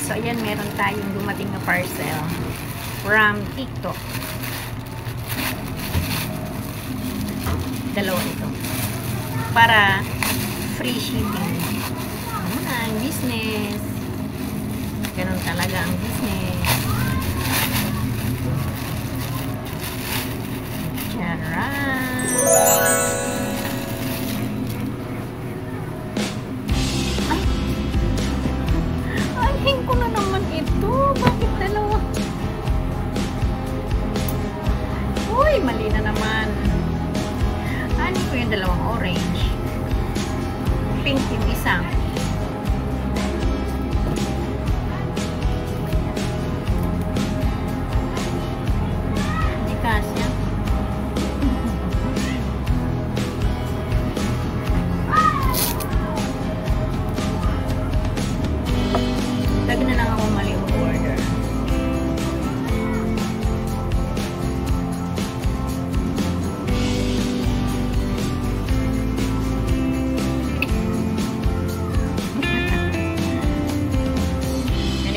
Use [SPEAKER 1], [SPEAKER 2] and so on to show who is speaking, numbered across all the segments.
[SPEAKER 1] So, ayan, meron tayong dumating na parcel from TikTok. Dalawa ito. Para free shipping. Ang business. Ganun talaga ang business. Charan! Alhin ko na naman ito. Bakit dalawa? Uy, mali na naman. Ano ko yung dalawang orange? Pink yung isa. Hindi kasya. Lagi na lang ako mali order.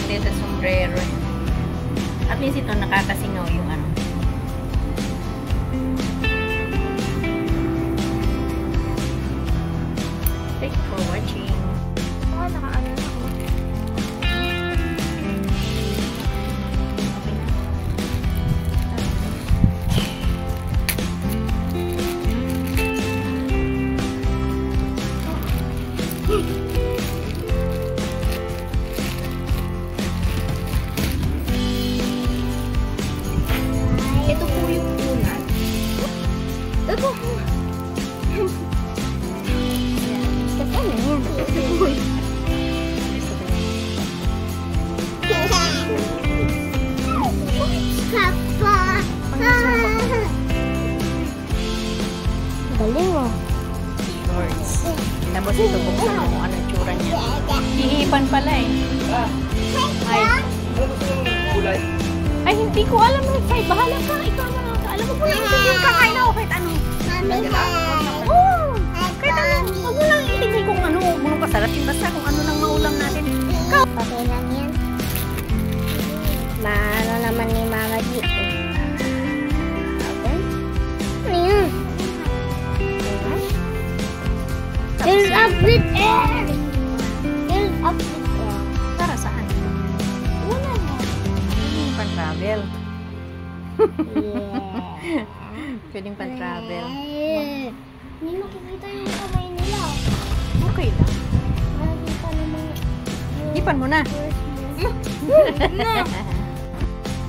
[SPEAKER 1] Dito sombrero. At least ito nakakasingaw yung ano. Thank you for watching.
[SPEAKER 2] Oh, naka-ano na ako. Ito po yung ulat. Ito po. Ito na yan. Galing mo.
[SPEAKER 1] Shorts. Tapos ito buksan mo kung anong tsura niya. Hihipan pala eh. Ay, hindi ko alam na. Ay, bahala ka. Ikaw na lang. Alam mo po lang hindi yung kakain ako kahit ano. Oo. Kahit ano. Huwag mo lang itigay kung ano. Huwag mo lang pasarapin. Basta kung ano nang maulam natin. Ikaw.
[SPEAKER 2] Okay lang yan. Maano naman ni Mama G. Okay. Ano yan? Fill up with air! Fill up with air.
[SPEAKER 1] Para saan?
[SPEAKER 2] Wala na.
[SPEAKER 1] Pan-travel.
[SPEAKER 2] Yeah.
[SPEAKER 1] Pwedeng pan-travel.
[SPEAKER 2] Hindi makikita yung kamay nila.
[SPEAKER 1] Okay lang.
[SPEAKER 2] Makikita naman
[SPEAKER 1] Ipan mo na.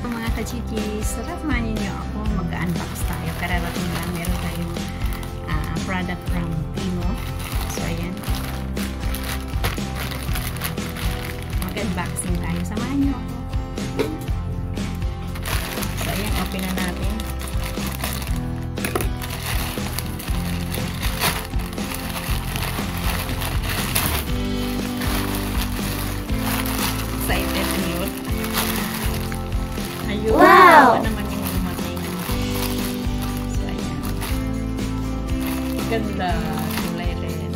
[SPEAKER 1] Mga kachikis, sarap manin niyo ako. Mag-unbox tayo. Kararating lang. Meron tayong product from Timo. So, ayan. Mag-unboxing tayo. Samahan niyo ako. So, ayan. Open na natin. Excited yun. Ayun.
[SPEAKER 2] Wow!
[SPEAKER 1] Ano naman yung dumating. So, ayan. Ganda. Kulay red.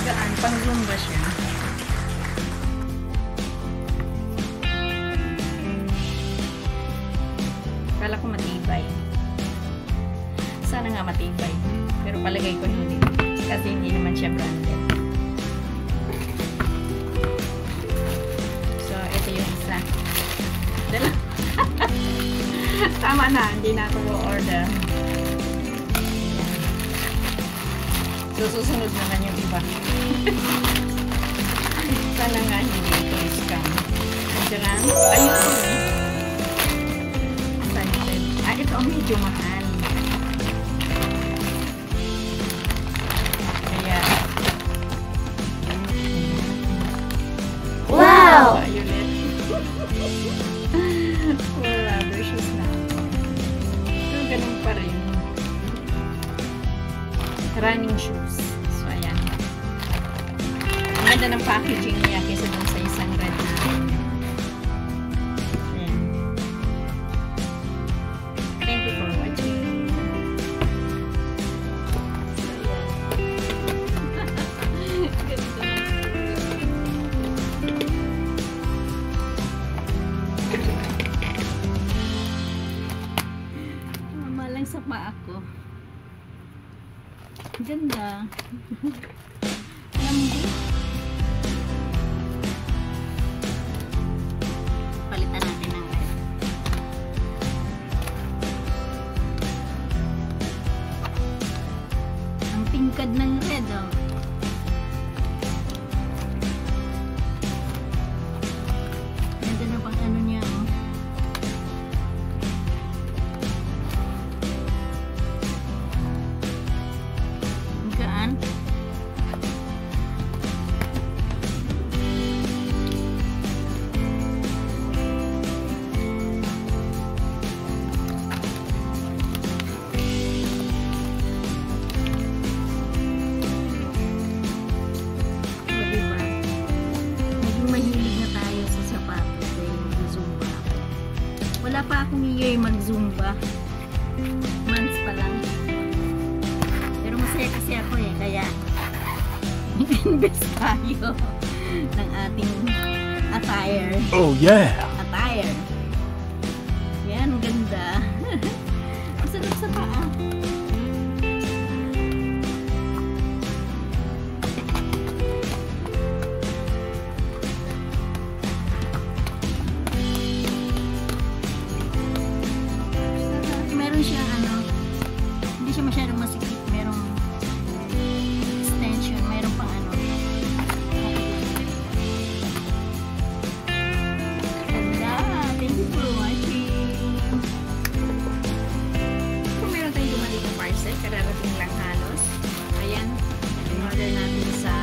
[SPEAKER 1] Gaan. Pang-bloom ba siya? Kala ko matibay. Sana nga matibay. Pero palagay ko hindi. Kasi hindi naman siya branded. So, ito yung isa. Dala. Tama na. Hindi na ako order. So, susunod naman yung iba. Sana nga hindi ito scam.
[SPEAKER 2] Wow!
[SPEAKER 1] Violet. Poor rubber shoes na. Pero ganun pa rin. Running shoes. So, ayan. Ang ganda ng packaging niya kaysa dun sa isang red na. Ayan. Thank you for watching. So, ayan. Ganda. Mamalang sa paa ko. Ganda. Lambot. Palitan natin ng red. Ang tingkad ng red, oh. Ganda na pang ano niya, oh. Ang gaan. Wala pa akong year mag-zumba. Months pa lang. Pero masaya kasi ako eh. Kaya invest tayo ng ating attire.
[SPEAKER 3] Oh yeah!
[SPEAKER 1] Attire. Yan, ganda. Ang sarap sa paa. Meron siya hindi siya masyadong masikip, merong extension, meron pang ganda. Thank you for watching. Kung meron tayong dumating ng parcel, kararating lang halos. Ayan, in-order natin sa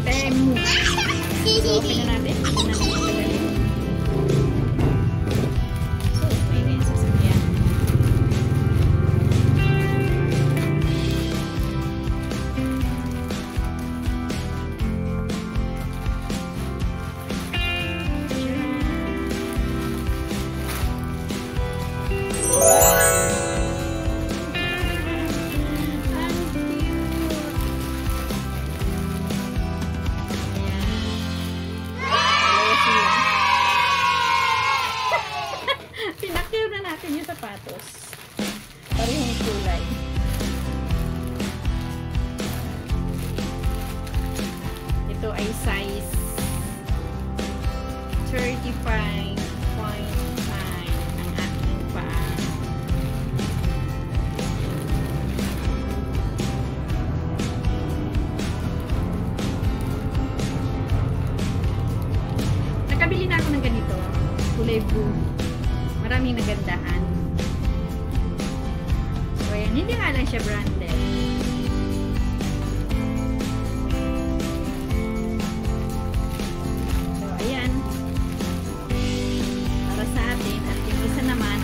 [SPEAKER 1] Temu. So, open na natin. Pinakyaw na natin yung sapatos. Parehong kulay. Ito ay size 35.5 ang aking paa. Nakabili na ako ng ganito. Kulay blue. Maraming nagandahan. So, ayan. Hindi nga lang siya branded. So, ayan. Para sa atin. At yung isa naman,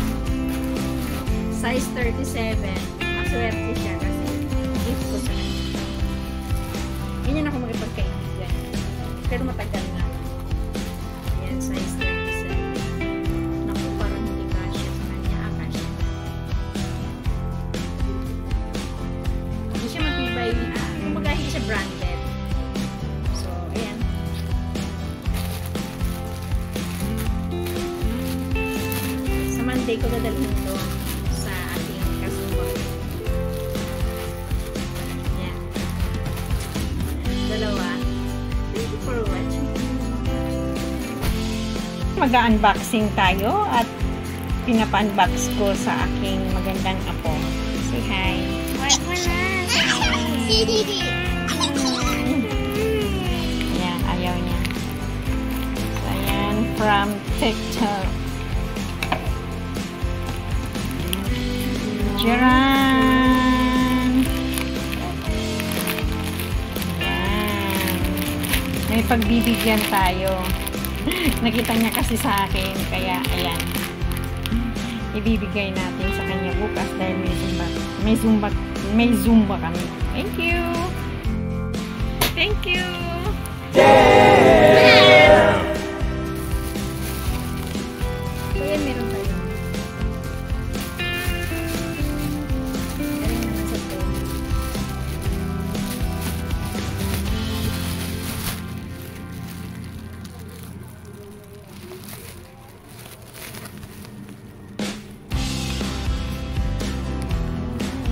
[SPEAKER 1] size 37. Maswerte siya kasi gift ko sa kanya. Ganyan ako makipagkaibigan. Pero matagal na. Ayan, size 37. Kumbaga hindi siya branded. So, ayan. Sa Monday ko dadalhin ito sa ating customer. Ayan. Dalawa. Thank you for watching. Mag-unboxing tayo at pinapa-unbox ko sa aking magandang apo. Say hi. Ayan, ayaw niya. So, ayan, from TikTok. Jaran! Ayan. May pagbibigyan tayo. Nakita niya kasi sa akin, kaya ayan. Ibibigay natin sa kanya bukas dahil may zumba kami. Thank you. Thank you. Kuya, meron tayo. Galing naman sa phone.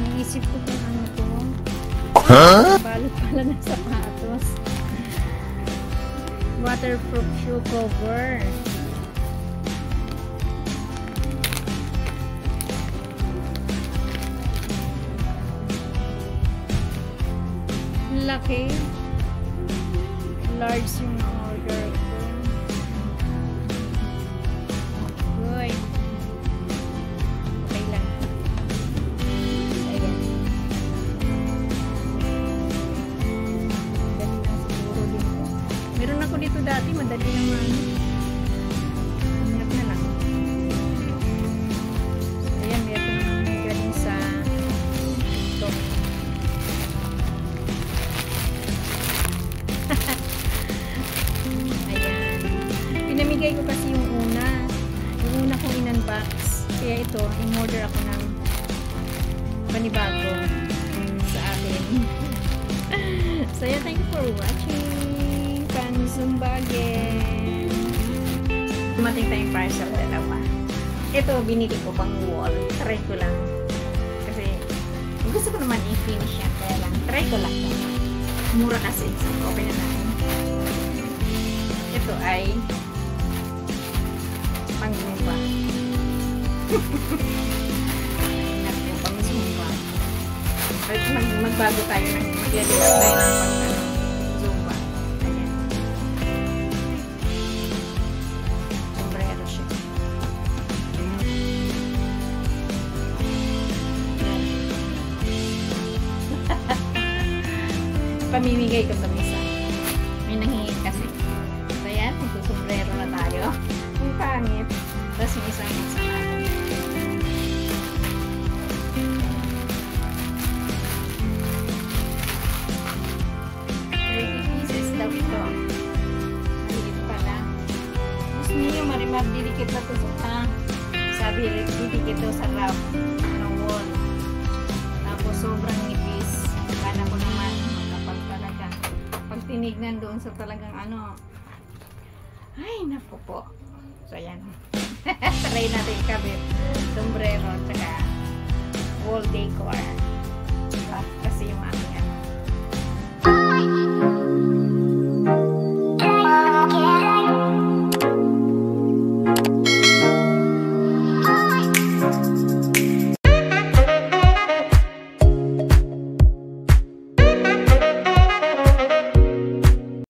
[SPEAKER 1] Iniisip ko kung ano to. Balot pala ng sapatos. Waterproof shoe cover. Laki. Large yung order ko. Good. Okay lang. Ayan. Dali lang siguro dito. Meron ako dito dati, madali naman. Hanap na lang. Ayan, meron galing sa ito. Ayan. Pinamigay ko kasi yung una kong in-unbox. Kaya ito, in-order ako ng panibago sa akin. So yeah, thank you for watching. Zumba again. Dumating tayong parcel dalawa. Ito, binili ko pang wall. Try ko lang. Kasi, gusto ko naman i-finish yan. Kaya lang, try ko lang. Mura kasi. So, open na natin. Ito ay pang zumba. Natin, pang zumba. Magbago tayo ng mag-develop tayo ng pang zumba. Ayan. Sombrero siya. Pamimigay ko itong isa. May nangingit kasi. So yan, magsusombrero na tayo. Ang pangit. Tapos yung isang isa natin. 30 pieces daw ito. Maliit pala. Gusto niyo, Marimar, didikit na ito sa sabi, didikit ito sa wrap ng wall. Tapos sobrang nipis. Kala ko naman makapal talaga. Pag tinignan doon sa talagang ano, ay naku po. So ayan. Try natin kabit sombrero tsaka wall decor.